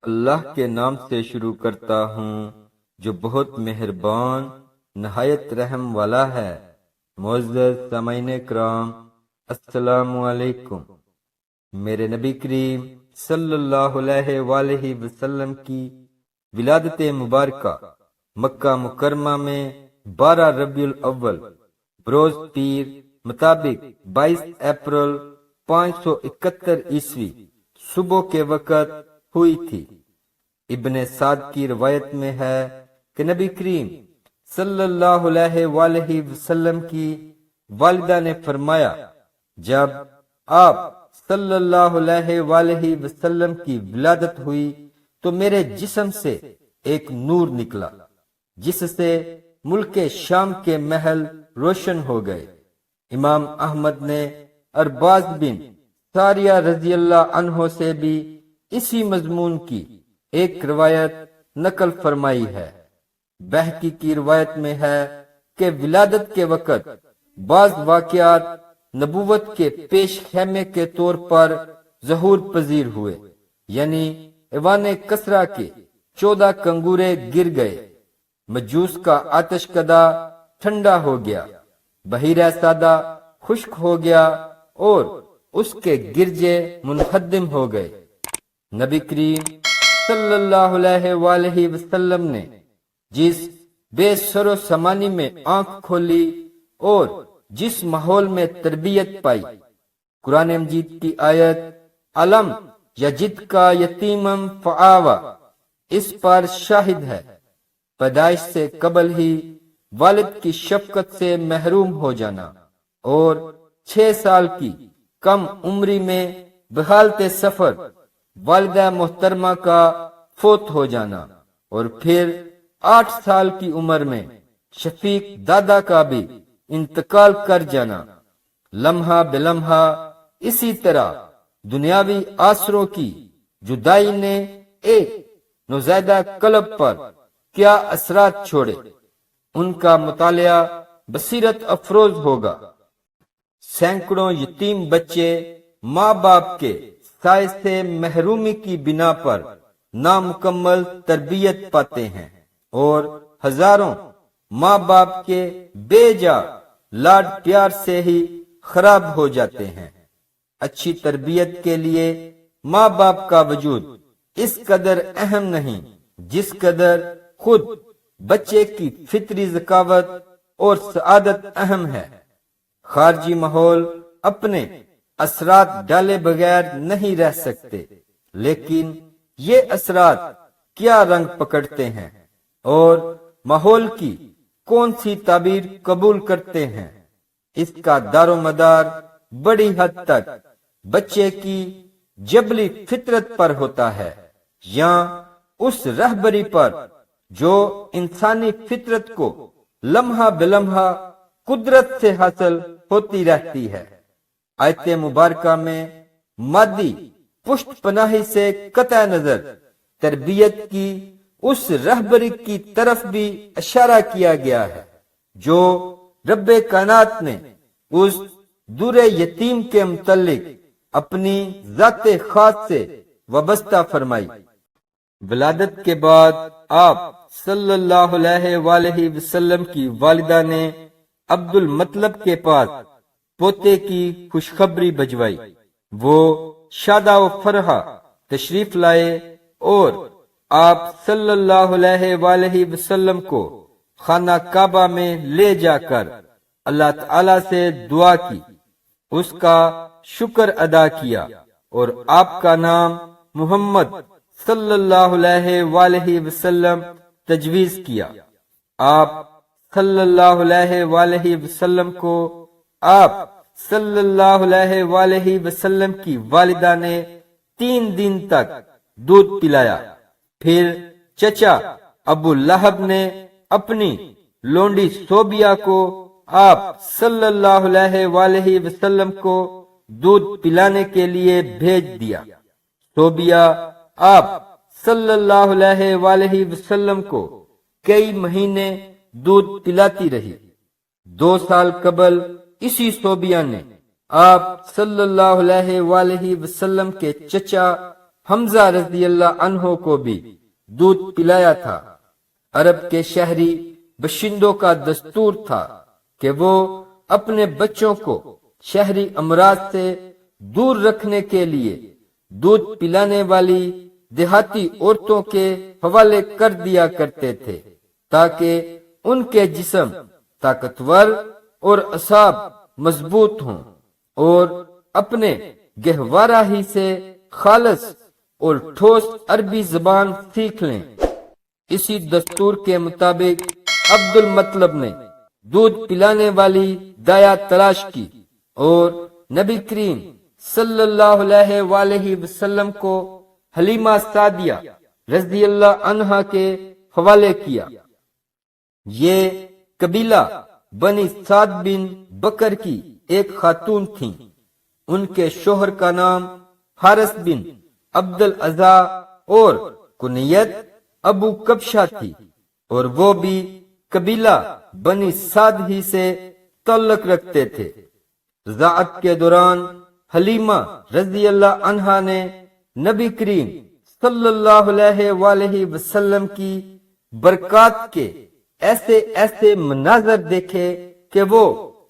اللہ کے نام سے شروع کرتا ہوں جو بہت مہربان نہایت رحم والا ہے۔ معزز سامعین کرام، السلام علیکم۔ میرے نبی کریم صلی اللہ علیہ وآلہ وسلم کی ولادت مبارکہ مکہ مکرمہ میں 12 ربیع الاول بروز پیر مطابق 22 اپریل 571 عیسوی صبح کے وقت ہوئی تھی۔ ابن سعد کی روایت میں ہے کہ نبی کریم صلی اللہ علیہ وآلہ وسلم کی والدہ نے فرمایا، جب آپ صلی اللہ علیہ وآلہ وسلم کی ولادت ہوئی تو میرے جسم سے ایک نور نکلا جس سے ملک شام کے محل روشن ہو گئے۔ امام احمد نے ارباز بن ساریہ رضی اللہ عنہ سے بھی اسی مضمون کی ایک روایت نقل فرمائی ہے۔ بہقی کی روایت میں ہے کہ ولادت کے وقت بعض واقعات نبوت کے پیش خیمے کے طور پر ظہور پذیر ہوئے، یعنی ایوان کسرا کے 14 کنگورے گر گئے، مجوس کا آتش کدہ ٹھنڈا ہو گیا، بحیرہ سادہ خشک ہو گیا اور اس کے گرجے منہدم ہو گئے۔ نبی کریم صلی اللہ علیہ وآلہ وسلم نے جس بے سر و سمانی میں آنکھ کھولی اور جس ماحول میں تربیت پائی، قرآن مجید کی آیت علم یجد کا یتیمم فآوا اس پر شاہد ہے۔ پیدائش سے قبل ہی والد کی شفقت سے محروم ہو جانا اور 6 سال کی کم عمری میں بحالت سفر والدہ محترمہ کا فوت ہو جانا اور پھر 8 سال کی عمر میں شفیق دادا کا بھی انتقال کر جانا، لمحہ بلمحہ اسی طرح دنیاوی آسروں کی جدائی نے ایک نوزائیدہ قلب پر کیا اثرات چھوڑے، ان کا مطالعہ بصیرت افروز ہوگا۔ سینکڑوں یتیم بچے ماں باپ کے سائے سے محرومی کی بنا پر نامکمل تربیت پاتے ہیں اور ہزاروں ماں باپ کے بے جا لاڈ پیار سے ہی خراب ہو جاتے ہیں۔ اچھی تربیت کے لیے ماں باپ کا وجود اس قدر اہم نہیں جس قدر خود بچے کی فطری ذکاوت اور سعادت اہم ہے۔ خارجی ماحول اپنے اثرات ڈالے بغیر نہیں رہ سکتے، لیکن یہ اثرات کیا رنگ پکڑتے ہیں اور ماحول کی کون سی تعبیر قبول کرتے ہیں، اس کا دار و مدار بڑی حد تک بچے کی جبلی فطرت پر ہوتا ہے یا اس رہبری پر جو انسانی فطرت کو لمحہ بلمحہ قدرت سے حاصل ہوتی رہتی ہے۔ آیت مبارکہ میں مادی پشت پناہی سے قطع نظر تربیت کی اس رہبری کی طرف بھی اشارہ کیا گیا ہے جو رب کائنات نے اس دور یتیم کے متعلق اپنی ذات خاص سے وابستہ فرمائی۔ ولادت کے بعد آپ صلی اللہ علیہ وآلہ وسلم کی والدہ نے عبد المطلب کے پاس پوتے کی خوشخبری بھجوائی۔ وہ شادہ و فرحہ تشریف لائے اور آپ صلی اللہ علیہ وآلہ وسلم کو خانہ کعبہ میں لے جا کر اللہ تعالی سے دعا کی، اس کا شکر ادا کیا اور آپ کا نام محمد صلی اللہ علیہ وآلہ وسلم تجویز کیا۔ آپ صلی اللہ علیہ وآلہ وسلم کو آپ صلی اللہ علیہ وآلہ وسلم کی والدہ نے 3 دن تک دودھ پلایا۔ پھر چچا ابو لہب نے اپنی لونڈی صوبیہ کو آپ صلی اللہ علیہ وآلہ وسلم کو دودھ پلانے کے لیے بھیج دیا۔ صوبیہ آپ صلی اللہ علیہ وآلہ وسلم کو کئی مہینے دودھ پلاتی رہی۔ 2 سال قبل اسی صوبیہ نے آپ صلی اللہ علیہ وآلہ وسلم کے چچا حمزہ رضی اللہ عنہ کو بھی دودھ پلایا تھا۔ عرب کے شہری باشندوں کا دستور تھا کہ وہ اپنے بچوں کو شہری امراض سے دور رکھنے کے لیے دودھ پلانے والی دیہاتی عورتوں کے حوالے کر دیا کرتے تھے تاکہ ان کے جسم طاقتور اور اعصاب مضبوط ہوں اور اپنے گہوارہ ہی سے خالص اور ٹھوس عربی زبان سیکھ لیں۔ اسی دستور کے مطابق عبد المطلب نے دودھ پلانے والی دایا تلاش کی اور نبی کریم صلی اللہ علیہ وآلہ وسلم کو حلیمہ سعدیہ رضی اللہ عنہا کے حوالے کیا۔ یہ قبیلہ بنی سعد بن بکر کی ایک خاتون تھیں۔ ان کے شوہر کا نام حارث بن عبد العزا اور کنیت ابو کبشہ تھی، اور وہ بھی قبیلہ بنی سعد ہی سے تعلق رکھتے تھے۔ رضاعت کے دوران حلیمہ رضی اللہ عنہا نے نبی کریم صلی اللہ علیہ وآلہ وسلم کی برکات کے ایسے ایسے مناظر دیکھے کہ وہ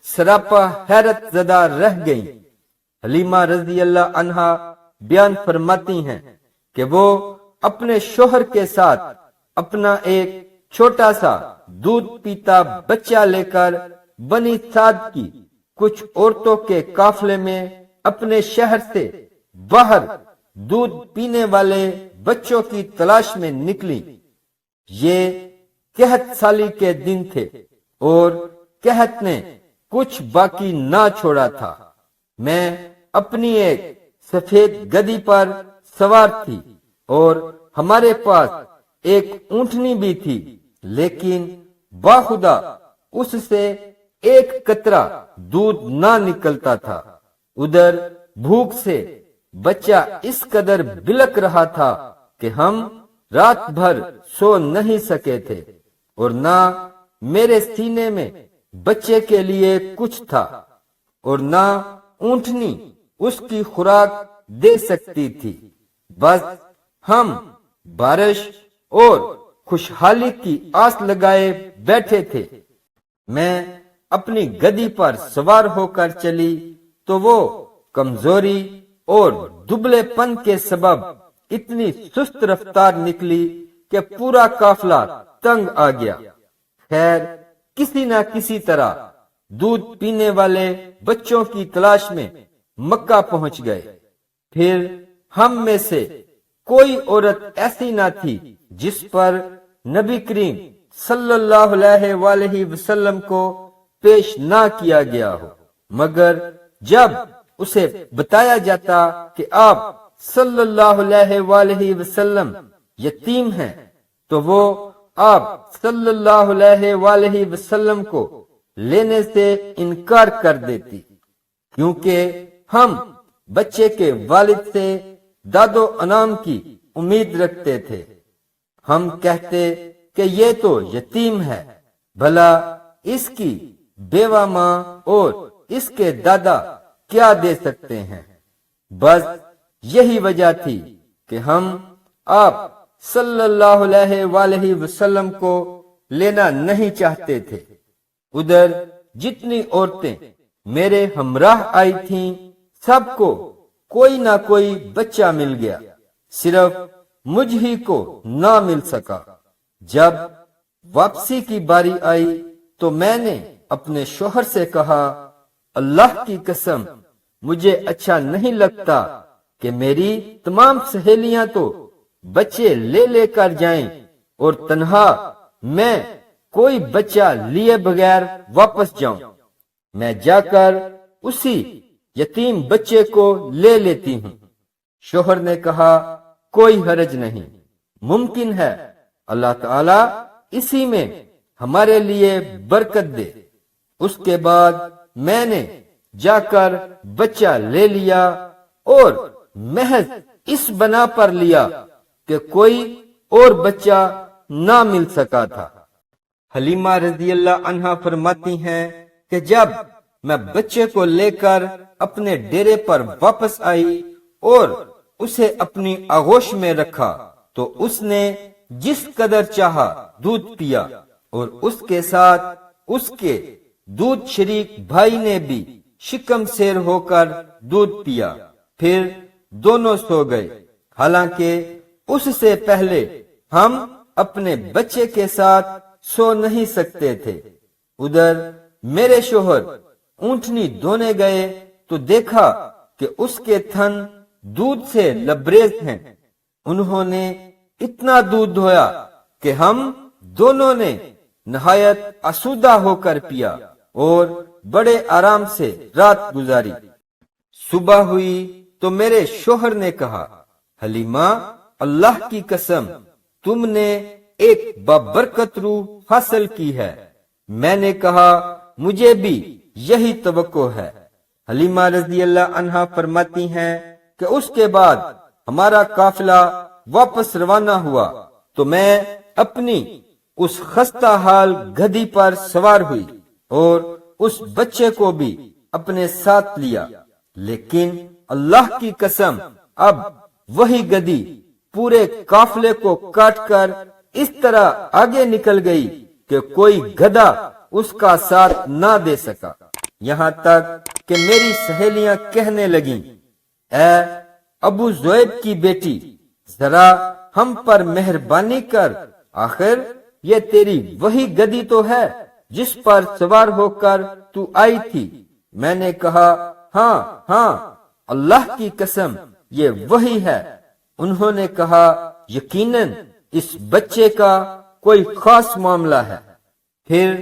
سراپا حیرت زدہ رہ گئیں۔ حلیمہ رضی اللہ عنہا بیان فرماتی ہیں کہ وہ اپنے شوہر کے ساتھ اپنا ایک چھوٹا سا دودھ پیتا بچہ لے کر بنی سعد کی کچھ عورتوں کے قافلے میں اپنے شہر سے باہر دودھ پینے والے بچوں کی تلاش میں نکلی۔ یہ قحط سالی کے دن تھے اور قحط نے کچھ باقی نہ چھوڑا تھا۔ میں اپنی ایک سفید گدی پر سوار تھی اور ہمارے پاس ایک اونٹنی بھی تھی، لیکن باخدا اس سے ایک قطرہ دودھ نہ نکلتا تھا۔ ادھر بھوک سے بچہ اس قدر بلک رہا تھا کہ ہم رات بھر سو نہیں سکے تھے، اور نہ میرے سینے میں بچے کے لیے کچھ تھا اور نہ اونٹنی اس کی خوراک دے سکتی تھی۔ بس ہم بارش اور خوشحالی کی آس لگائے بیٹھے تھے۔ میں اپنی گدی پر سوار ہو کر چلی تو وہ کمزوری اور دبلے پن کے سبب اتنی سست رفتار نکلی کہ پورا قافلہ تنگ آ گیا۔ خیر کسی نہ کسی طرح دودھ پینے والے بچوں کی تلاش میں مکہ پہنچ گئے۔ پھر ہم میں سے کوئی عورت ایسی نہ تھی جس پر نبی کریم صلی اللہ علیہ وآلہ وسلم کو پیش نہ کیا گیا ہو، مگر جب اسے بتایا جاتا کہ آپ صلی اللہ علیہ وآلہ وسلم یتیم ہیں تو وہ آپ صلی اللہ علیہ وآلہ وسلم کو لینے سے انکار کر دیتی، کیونکہ ہم بچے کے والد سے داد و انعام کی امید رکھتے تھے۔ ہم کہتے کہ یہ تو یتیم ہے، بھلا اس کی بیوہ ماں اور اس کے دادا کیا دے سکتے ہیں۔ بس یہی وجہ تھی کہ ہم آپ صلی اللہ علیہ وآلہ وسلم کو لینا نہیں چاہتے تھے۔ ادھر جتنی عورتیں میرے ہمراہ آئی تھیں سب کو کوئی نہ کوئی بچہ مل گیا، صرف مجھ ہی کو نہ مل سکا۔ جب واپسی کی باری آئی تو میں نے اپنے شوہر سے کہا، اللہ کی قسم مجھے اچھا نہیں لگتا کہ میری تمام سہیلیاں تو بچے لے لے کر جائیں اور تنہا میں کوئی بچہ لیے بغیر واپس جاؤں۔ میں جا کر اسی یتیم بچے کو لے لیتی ہوں۔ شوہر نے کہا، کوئی حرج نہیں، ممکن ہے اللہ تعالی اسی میں ہمارے لیے برکت دے۔ اس کے بعد میں نے جا کر بچہ لے لیا اور محض اس بنا پر لیا کہ کوئی اور بچہ نہ مل سکا تھا۔ حلیمہ رضی اللہ عنہا فرماتی ہیں کہ جب میں بچے کو لے کر اپنے ڈیرے پر واپس آئی اور اسے اپنی آغوش میں رکھا تو اس نے جس قدر چاہا دودھ پیا، اور اس کے ساتھ اس کے دودھ شریک بھائی نے بھی شکم سیر ہو کر دودھ پیا، پھر دونوں سو گئے۔ حالانکہ اس سے پہلے ہم اپنے بچے کے ساتھ سو نہیں سکتے تھے۔ ادھر میرے شوہر اونٹنی دھونے گئے تو دیکھا کہ اس کے تھن دودھ سے لبریز ہیں۔ انہوں نے اتنا دودھ دھویا کہ ہم دونوں نے نہایت آسودہ ہو کر پیا اور بڑے آرام سے رات گزاری۔ صبح ہوئی تو میرے شوہر نے کہا، حلیمہ، اللہ کی قسم تم نے ایک بابرکت روح حاصل کی ہے۔ میں نے کہا، مجھے بھی یہی توقع ہے۔ حلیمہ رضی اللہ عنہا فرماتی ہیں کہ اس کے بعد ہمارا قافلہ واپس روانہ ہوا تو میں اپنی اس خستہ حال گدھی پر سوار ہوئی اور اس بچے کو بھی اپنے ساتھ لیا، لیکن اللہ کی قسم اب وہی گدھی پورے قافلے کو کاٹ کر اس طرح آگے نکل گئی کہ کوئی گدھا اس کا ساتھ نہ دے سکا، یہاں تک کہ میری سہیلیاں کہنے لگیں، اے ابو زویب کی بیٹی، ذرا ہم پر مہربانی کر، آخر یہ تیری وہی گدھی تو ہے جس پر سوار ہو کر تو آئی تھی۔ میں نے کہا، ہاں ہاں، اللہ کی قسم یہ وہی ہے۔ انہوں نے کہا، یقیناً اس بچے کا کوئی خاص معاملہ ہے۔ پھر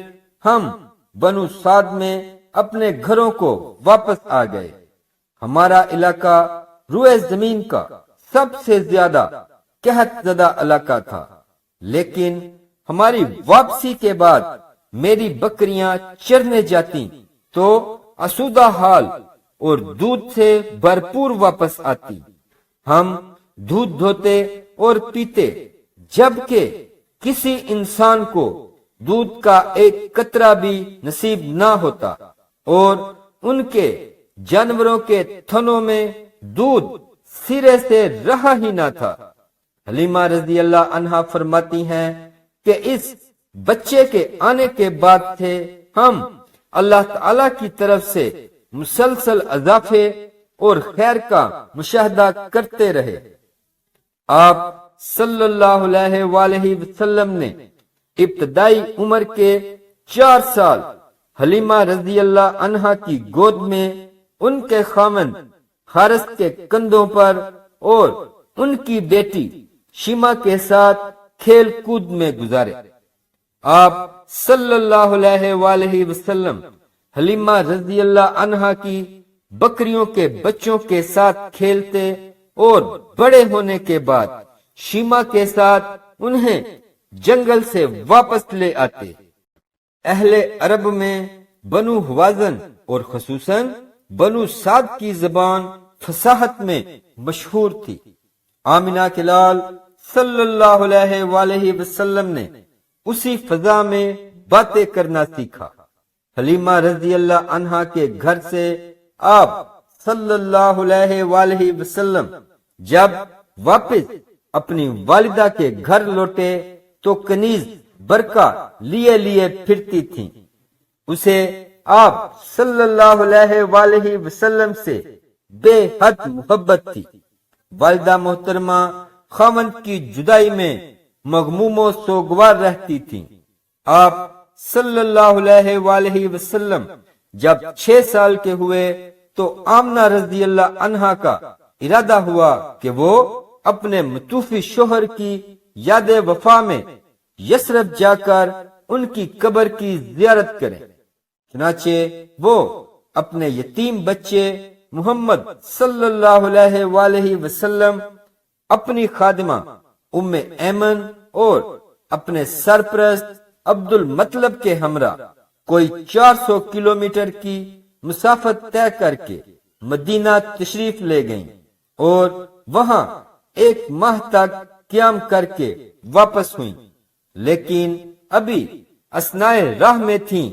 ہم بنو سعد میں اپنے گھروں کو واپس آ گئے۔ ہمارا علاقہ روئے زمین کا سب سے زیادہ قحط زدہ علاقہ تھا، لیکن ہماری واپسی کے بعد میری بکریاں چرنے جاتی تو آسودہ حال اور دودھ سے بھرپور واپس آتی۔ ہم دودھ دھوتے اور پیتے، جبکہ کسی انسان کو دودھ کا ایک قطرہ بھی نصیب نہ ہوتا، اور ان کے جانوروں کے تھنوں میں دودھ سرے سے رہا ہی نہ تھا۔ حلیمہ رضی اللہ عنہا فرماتی ہیں کہ اس بچے کے آنے کے بعد سے ہم اللہ تعالی کی طرف سے مسلسل اضافے اور خیر کا مشاہدہ کرتے رہے۔ آپ صلی اللہ علیہ وآلہ وسلم نے ابتدائی عمر کے 4 سال حلیمہ رضی اللہ عنہا کی گود میں ان کے خاوند حارث کے کندھوں پر اور ان کی بیٹی شیما کے ساتھ کھیل کود میں گزارے۔ آپ صلی اللہ علیہ وآلہ وسلم حلیمہ رضی اللہ عنہا کی بکریوں کے بچوں کے ساتھ کھیلتے اور بڑے ہونے کے بعد شیما کے ساتھ انہیں جنگل سے واپس لے آتے۔ اہل عرب میں بنو حوازن اور خصوصاً بنو سعد کی زبان فصاحت میں مشہور تھی۔ آمنہ کے لال صلی اللہ علیہ وآلہ وسلم نے اسی فضا میں باتیں کرنا سیکھا۔ حلیمہ رضی اللہ عنہا کے گھر سے آپ صلی اللہ علیہ وآلہ وسلم جب واپس اپنی والدہ کے گھر لوٹے تو کنیز برقع لیے پھرتی تھیں۔ اسے آپ صلی اللہ علیہ وآلہ وسلم سے بے حد محبت تھی۔ والدہ محترمہ خاوند کی جدائی میں مغموم و سوگوار رہتی تھی۔ آپ صلی اللہ علیہ وآلہ وسلم جب 6 سال کے ہوئے تو آمنہ رضی اللہ عنہا کا ارادہ ہوا کہ وہ اپنے متوفی شوہر کی یاد وفا میں یثرب جا کر ان کی قبر کی زیارت کریں۔ چنانچہ وہ اپنے یتیم بچے محمد صلی اللہ علیہ وآلہ وسلم، اپنی خادمہ ام ایمن اور اپنے سرپرست عبد المطلب کے ہمراہ کوئی 400 کلومیٹر کی مسافت طے کر کے مدینہ تشریف لے گئیں اور وہاں 1 ماہ تک قیام کر کے واپس ہوئیں، لیکن ابھی اثناء راہ میں تھیں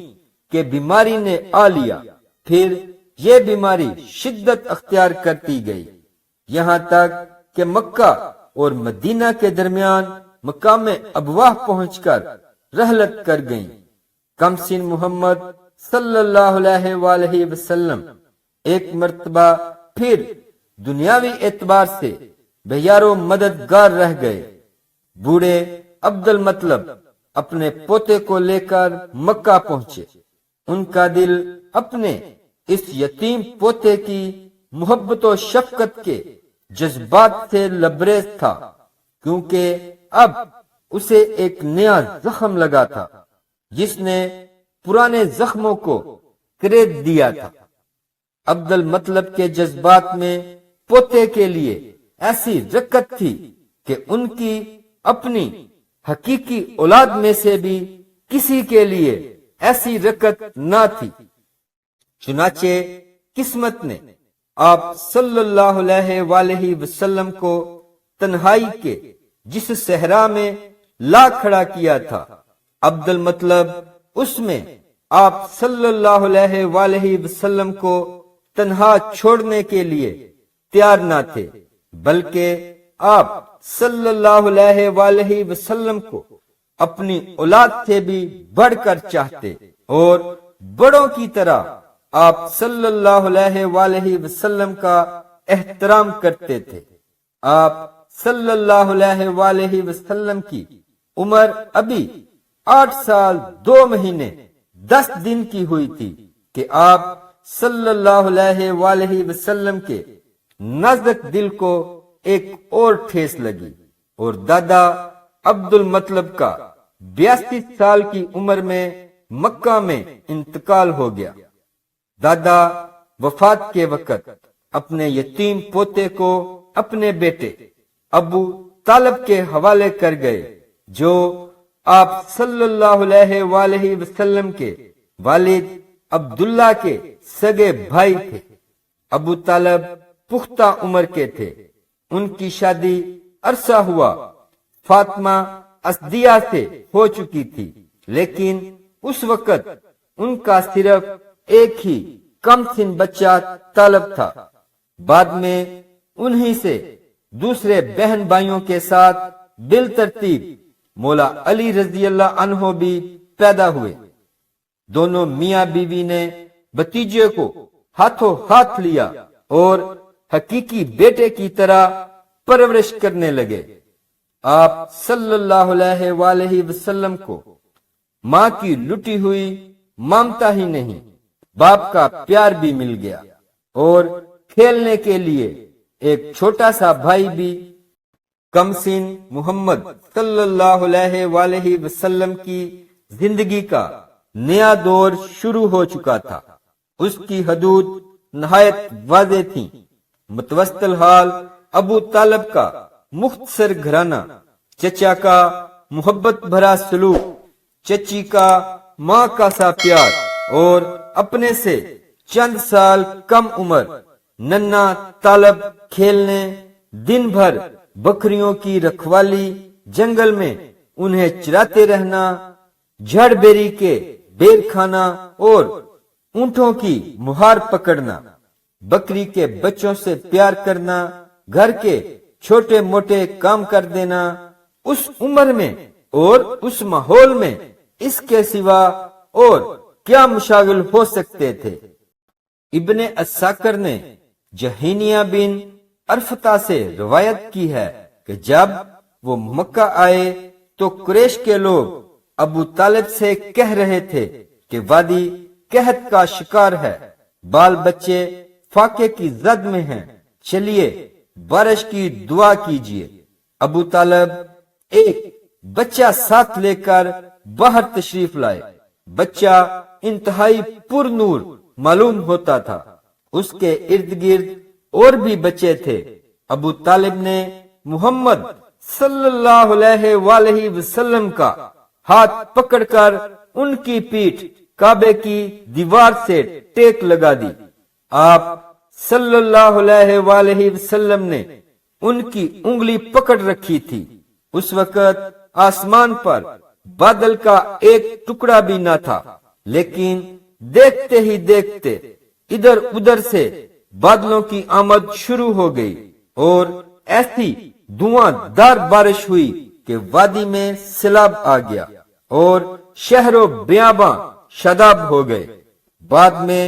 کہ بیماری نے آ لیا۔ پھر یہ بیماری شدت اختیار کرتی گئی، یہاں تک کہ مکہ اور مدینہ کے درمیان مقام ابواہ پہنچ کر رحلت کر گئیں۔ کمسن محمد صلی اللہ علیہ وآلہ وسلم ایک مرتبہ پھر دنیاوی اعتبار سے بہیار و مددگار رہ گئے۔ بوڑھے عبد المطلب اپنے پوتے کو لے کر مکہ پہنچے۔ ان کا دل اپنے اس یتیم پوتے کی محبت و شفقت کے جذبات سے لبریز تھا، کیونکہ اب اسے ایک نیا زخم لگا تھا جس نے پرانے زخموں کو کریت دیا تھا۔ عبد المطلب کے جذبات میں پوتے کے لیے ایسی رقت تھی کہ ان کی اپنی حقیقی اولاد میں سے بھی کسی کے لیے ایسی رقت نہ تھی۔ چنانچہ قسمت نے آپ صلی اللہ علیہ وآلہ وسلم کو تنہائی کے جس صحرا میں لا کھڑا کیا تھا، عبد المطلب اس میں آپ صلی اللہ علیہ وآلہ وسلم کو تنہا چھوڑنے کے لیے تیار نہ تھے، بلکہ آپ صلی اللہ علیہ وآلہ وسلم کو اپنی اولاد سے بھی بڑھ کر چاہتے اور بڑوں کی طرح آپ صلی اللہ علیہ وآلہ وسلم کا احترام کرتے تھے۔ آپ صلی اللہ علیہ وآلہ وسلم کی عمر ابھی 8 سال 2 مہینے 10 دن کی ہوئی تھی کہ آپ صلی اللہ علیہ وآلہ وسلم کے نازک دل کو ایک اور ٹھیس لگی اور دادا عبد المطلب کا 82 سال کی عمر میں مکہ میں انتقال ہو گیا۔ دادا وفات کے وقت اپنے یتیم پوتے کو اپنے بیٹے ابو طالب کے حوالے کر گئے، جو آپ صلی اللہ علیہ وآلہ وسلم کے والد عبداللہ کے سگے بھائی تھے۔ ابو طالب پختہ عمر کے تھے۔ ان کی شادی عرصہ ہوا فاطمہ اسدیہ سے ہو چکی تھی، لیکن اس وقت ان کا صرف ایک ہی کم سن بچہ طالب تھا۔ بعد میں انہی سے دوسرے بہن بھائیوں کے ساتھ بالترتیب مولا علی رضی اللہ عنہ بھی پیدا ہوئے۔ دونوں میاں بیوی نے بھتیجے کو ہاتھوں ہاتھ لیا اور حقیقی بیٹے کی طرح پرورش کرنے لگے۔ آپ صلی اللہ علیہ وآلہ وسلم کو ماں کی لٹی ہوئی ممتا ہی نہیں، باپ کا پیار بھی مل گیا اور کھیلنے کے لیے ایک چھوٹا سا بھائی بھی۔ کمسن محمد صلی اللہ علیہ وآلہ وسلم کی زندگی کا نیا دور شروع ہو چکا تھا۔ اس کی حدود نہایت واضح تھیں۔ متوسط الحال ابو طالب کا مختصر گھرانہ، چچا کا محبت بھرا سلوک، چچی کا ماں کا سا پیار اور اپنے سے چند سال کم عمر ننا طالب کھیلنے، دن بھر بکریوں کی رکھوالی، جنگل میں انہیں چراتے رہنا، جھڑ بیری کے بیر کھانا اور اونٹوں کی مہار پکڑنا، بکری کے بچوں سے پیار کرنا، گھر کے چھوٹے موٹے کام کر دینا۔ اس عمر میں اور اس ماحول میں اس کے سوا اور کیا مشاغل ہو سکتے تھے؟ ابن اساکر نے جہینیہ بن عرفتہ سے روایت کی ہے کہ جب وہ مکہ آئے تو قریش کے لوگ ابو طالب سے کہہ رہے تھے کہ وادی قحط کا شکار ہے، بال بچے فاقے کی زد میں ہیں، چلیے بارش کی دعا کیجیے۔ ابو طالب ایک بچہ ساتھ لے کر باہر تشریف لائے۔ بچہ انتہائی پر نور معلوم ہوتا تھا۔ اس کے ارد گرد اور بھی بچے تھے۔ ابو طالب نے محمد صلی اللہ علیہ وآلہ وسلم کا ہاتھ پکڑ کر ان کی پیٹھ کعبے کی دیوار سے ٹیک لگا دی۔ آپ صلی اللہ علیہ وآلہ وسلم نے ان کی انگلی پکڑ رکھی تھی۔ اس وقت آسمان پر بادل کا ایک ٹکڑا بھی نہ تھا، لیکن دیکھتے ہی دیکھتے ادھر ادھر سے بادلوں کی آمد شروع ہو گئی اور ایسی دھواں دار بارش ہوئی کہ وادی میں سیلاب آ گیا اور شہر و بیاباں شاداب ہو گئے۔ بعد میں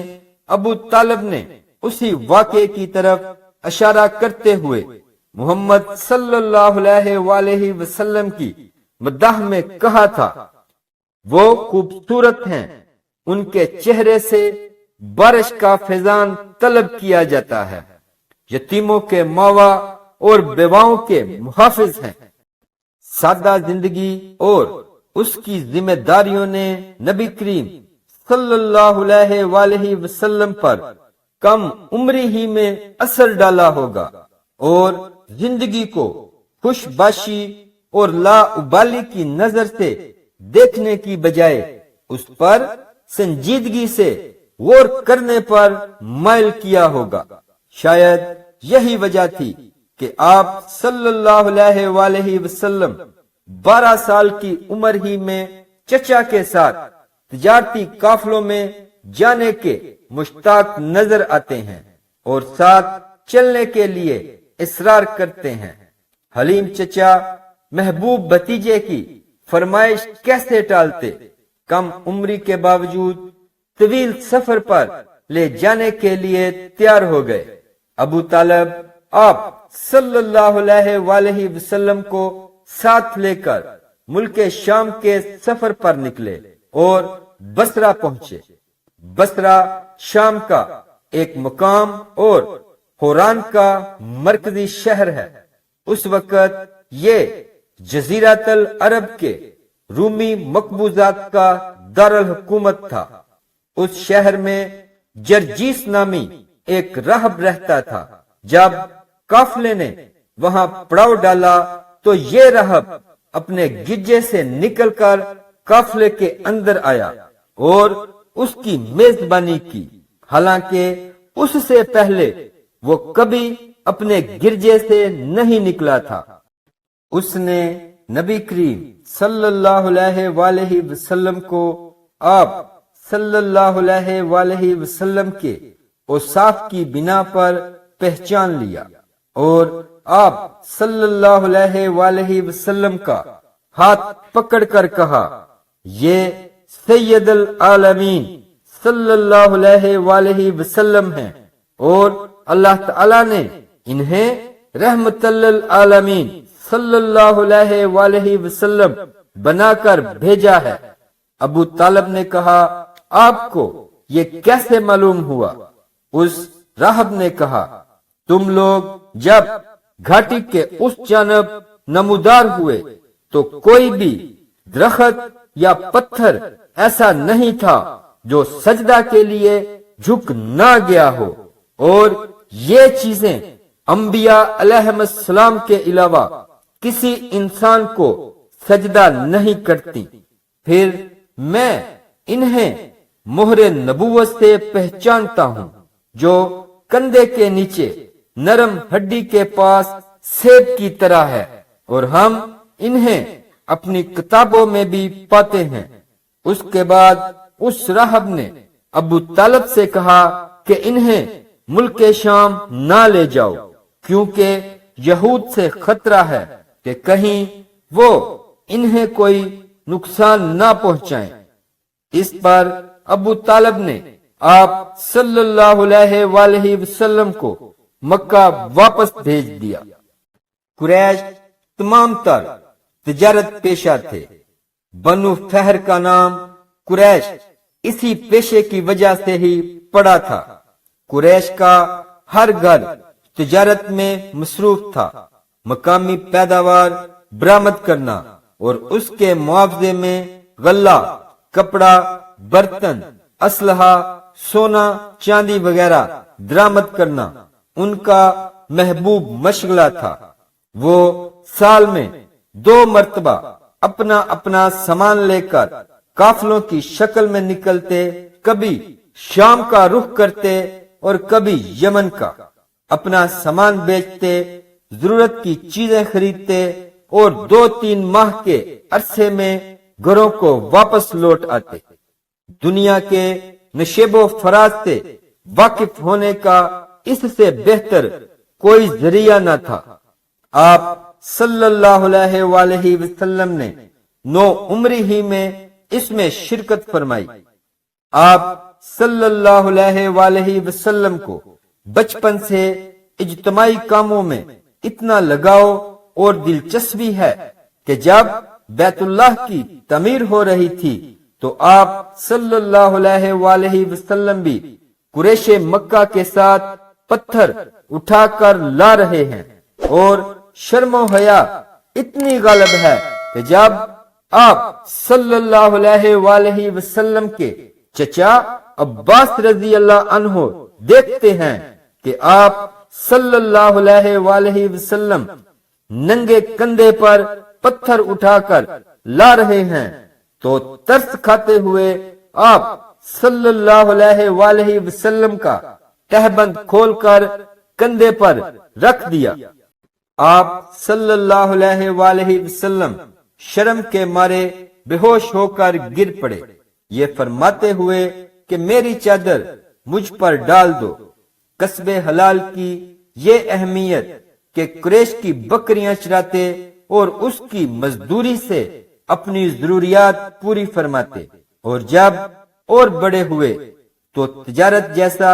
ابو طالب نے اسی واقعے کی طرف اشارہ کرتے ہوئے محمد صلی اللہ علیہ وآلہ وسلم کی مداح میں کہا تھا، وہ خوبصورت ہیں، ان کے چہرے سے بارش کا فیضان طلب کیا جاتا ہے، یتیموں کے ماوا اور بیواؤں کے محافظ ہیں۔ سادہ زندگی اور اس کی ذمہ داریوں نے نبی کریم صلی اللہ علیہ وآلہ وسلم پر کم عمری ہی میں اثر ڈالا ہوگا، اور زندگی کو خوش باشی اور لا ابالی کی نظر سے دیکھنے کی بجائے اس پر سنجیدگی سے غور کرنے پر مائل کیا ہوگا۔ شاید یہی وجہ تھی کہ آپ صلی اللہ علیہ وآلہ وسلم 12 سال کی عمر ہی میں چچا کے ساتھ تجارتی قافلوں میں جانے کے مشتاق نظر آتے ہیں اور ساتھ چلنے کے لیے اصرار کرتے ہیں۔ حلیم چچا محبوب بھتیجے کی فرمائش کیسے ٹالتے؟ کم عمری کے باوجود طویل سفر پر لے جانے کے لیے تیار ہو گئے۔ ابو طالب آپ صلی اللہ علیہ وآلہ وسلم کو ساتھ لے کر ملک شام کے سفر پر نکلے اور بصرہ پہنچے۔ بصرہ شام کا ایک مقام اور حوران کا مرکزی شہر ہے۔ اس وقت یہ جزیرۃ العرب کے رومی مقبوضات کا دارالحکومت تھا۔ اس شہر میں جرجیس نامی ایک راہب رہتا تھا۔ جب قافلے نے وہاں پڑاؤ ڈالا تو یہ راہب اپنے گجے سے نکل کر قافلے کے اندر آیا اور اس کی میزبانی کی، حالانکہ اس سے پہلے وہ کبھی اپنے گرجے سے نہیں نکلا تھا۔ اس نے نبی کریم صلی اللہ علیہ وآلہ وسلم کو آپ صلی اللہ علیہ وآلہ وسلم کے اوصاف کی بنا پر پہچان لیا اور آپ صلی اللہ علیہ وآلہ وسلم کا ہاتھ پکڑ کر کہا، یہ سید العالمین صلی اللہ علیہ وآلہ وسلم ہیں اور اللہ تعالی نے انہیں رحمت للعالمین صلی اللہ علیہ وآلہ وسلم بنا کر بھیجا ہے۔ ابو طالب نے کہا، آپ کو یہ کیسے معلوم ہوا؟ اس راہب نے کہا، تم لوگ جب گھاٹی کے اس جانب نمودار ہوئے تو کوئی بھی درخت یا پتھر ایسا نہیں تھا جو سجدہ کے لیے جھک نہ گیا ہو، اور یہ چیزیں انبیاء علیہ السلام کے علاوہ کسی انسان کو سجدہ نہیں کرتی۔ پھر میں انہیں مہر نبوت سے پہچانتا ہوں، جو کندھے کے نیچے نرم ہڈی کے پاس سیب کی طرح ہے، اور ہم انہیں اپنی کتابوں میں بھی پاتے ہیں۔ اس کے بعد اس راہب نے ابو طالب سے کہا کہ انہیں ملک شام نہ لے جاؤ، کیونکہ یہود سے خطرہ ہے کہ کہیں وہ انہیں کوئی نقصان نہ پہنچائیں۔ اس پر ابو طالب نے آپ صلی اللہ علیہ وآلہ وسلم کو مکہ واپس بھیج دیا۔ قریش تمام تر تجارت پیشہ تھے۔ بنو فہر کا نام قریش اسی پیشے کی وجہ سے ہی پڑا تھا۔ قریش کا ہر گھر تجارت میں مصروف تھا۔ مقامی پیداوار برآمد کرنا اور اس کے معاوضے میں غلہ، کپڑا، برتن، اسلحہ، سونا، چاندی وغیرہ درآمد کرنا ان کا محبوب مشغلہ تھا۔ وہ سال میں 2 مرتبہ اپنا اپنا سامان لے کر قافلوں کی شکل میں نکلتے، کبھی شام کا رخ کرتے اور کبھی یمن کا۔ اپنا سامان بیچتے، ضرورت کی چیزیں خریدتے اور 2-3 ماہ کے عرصے میں گھروں کو واپس لوٹ آتے۔ دنیا کے نشیب و فراز سے واقف ہونے کا اس سے بہتر کوئی ذریعہ نہ تھا۔ آپ صلی اللہ علیہ وآلہ وسلم نے 9 عمری ہی میں اس میں شرکت فرمائی۔ آپ صلی اللہ علیہ وآلہ وسلم کو بچپن سے اجتماعی کاموں میں اتنا لگاؤ اور دلچسپی ہے کہ جب بیت اللہ کی تعمیر ہو رہی تھی تو آپ صلی اللہ علیہ وآلہ وسلم بھی قریش مکہ کے ساتھ پتھر اٹھا کر لا رہے ہیں، اور شرم و حیا اتنی غالب ہے کہ جب آپ صلی اللہ علیہ وآلہ وسلم کے چچا عباس رضی اللہ عنہ دیکھتے ہیں کہ آپ صلی اللہ علیہ وآلہ وسلم ننگے کندھے پر پتھر اٹھا کر لا رہے ہیں تو ترس کھاتے ہوئے آپ صلی اللہ علیہ وآلہ وسلم کا تہبند کھول کر کندھے پر رکھ دیا۔ آپ صلی اللہ علیہ وآلہ وسلم شرم کے مارے بے ہوش ہو کر گر پڑے، یہ فرماتے ہوئے کہ میری چادر مجھ پر ڈال دو۔ کسب حلال کی یہ اہمیت کہ قریش کی بکریاں چراتے اور اس کی مزدوری سے اپنی ضروریات پوری فرماتے، اور جب اور بڑے ہوئے تو تجارت جیسا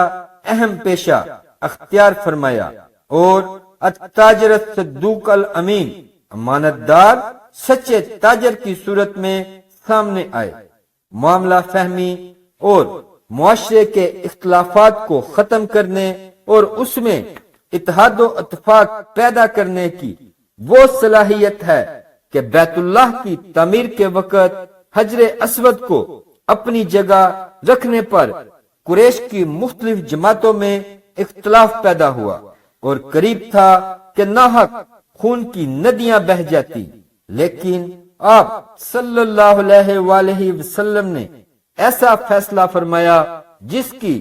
اہم پیشہ اختیار فرمایا، اور التاجر الصدوق الامین، امانت دار سچے تاجر کی صورت میں سامنے آئے۔ معاملہ فہمی اور معاشرے کے اختلافات کو ختم کرنے اور اس میں اتحاد و اتفاق پیدا کرنے کی وہ صلاحیت ہے کہ بیت اللہ کی تعمیر کے وقت حجر اسود کو اپنی جگہ رکھنے پر قریش کی مختلف جماعتوں میں اختلاف پیدا ہوا، اور قریب تھا کہ ناحق خون کی ندیاں بہہ جاتی، لیکن آپ صلی اللہ علیہ وآلہ وسلم نے ایسا فیصلہ فرمایا جس کی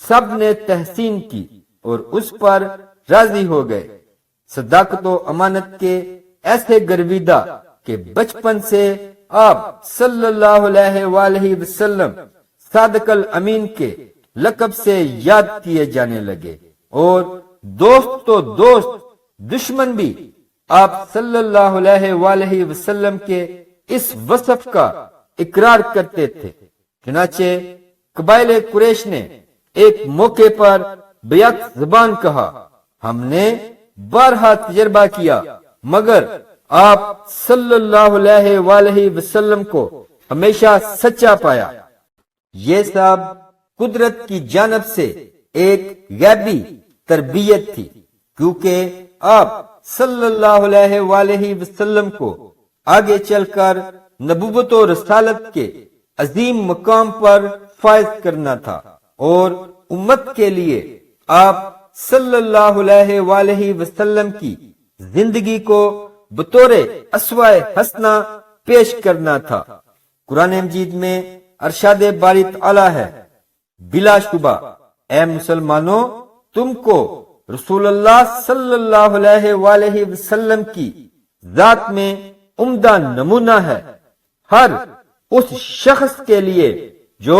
سب نے تحسین کی اور اس پر راضی ہو گئے۔ صداقت و امانت کے ایسے گرویدہ کہ بچپن سے آپ صلی اللہ علیہ وآلہ وسلم صادق الامین کے لقب سے یاد کیے جانے لگے، اور دوست تو دوست دشمن بھی آپ صلی اللہ علیہ وآلہ وسلم کے اس وصف کا اقرار کرتے تھے۔ چنانچہ قبائل قریش نے ایک موقع پر بیک زبان کہا، ہم نے بارہا تجربہ کیا مگر آپ صلی اللہ علیہ وآلہ وسلم کو ہمیشہ سچا پایا۔ یہ سب قدرت کی جانب سے ایک غیبی تربیت تھی، کیونکہ آپ صلی اللہ علیہ وآلہ وسلم کو آگے چل کر نبوت و رسالت کے عظیم مقام پر فائز کرنا تھا، اور امت کے لیے آپ صلی اللہ علیہ وآلہ وسلم کی زندگی کو بطور اسوہ حسنہ پیش کرنا تھا۔ قرآن مجید میں ارشاد باری تعالی ہے، بلا شبہ اے مسلمانوں تم کو رسول اللہ صلی اللہ علیہ وآلہ وسلم کی ذات میں عمدہ نمونہ ہے۔ ہر اس شخص کے لیے جو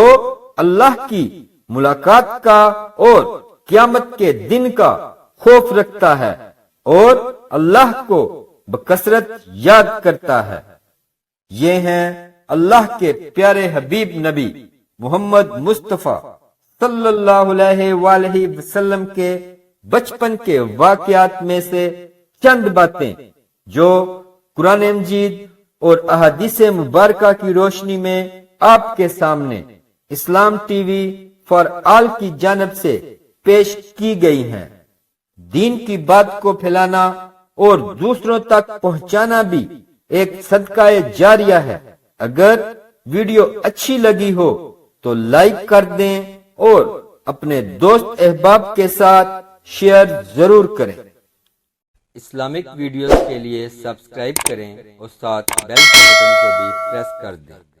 اللہ کی ملاقات کا اور قیامت کے دن کا خوف رکھتا ہے اور اللہ کو بکثرت یاد کرتا ہے۔ یہ ہیں اللہ کے پیارے حبیب نبی محمد مصطفیٰ صلی اللہ علیہ وآلہ وسلم کے بچپن کے واقعات میں سے چند باتیں جو قرآن مجید اور احادیث مبارکہ کی روشنی میں آپ کے سامنے اسلام ٹی وی فار آل کی جانب سے پیش کی گئی ہیں۔ دین کی بات کو پھیلانا اور دوسروں تک پہنچانا بھی ایک صدقہ جاریہ ہے۔ اگر ویڈیو اچھی لگی ہو تو لائک کر دیں اور اپنے دوست احباب کے ساتھ شیئر ضرور کریں۔ اسلامک ویڈیوز کے لیے سبسکرائب کریں اور ساتھ بیل کے بٹن کو بھی پریس کر دیں۔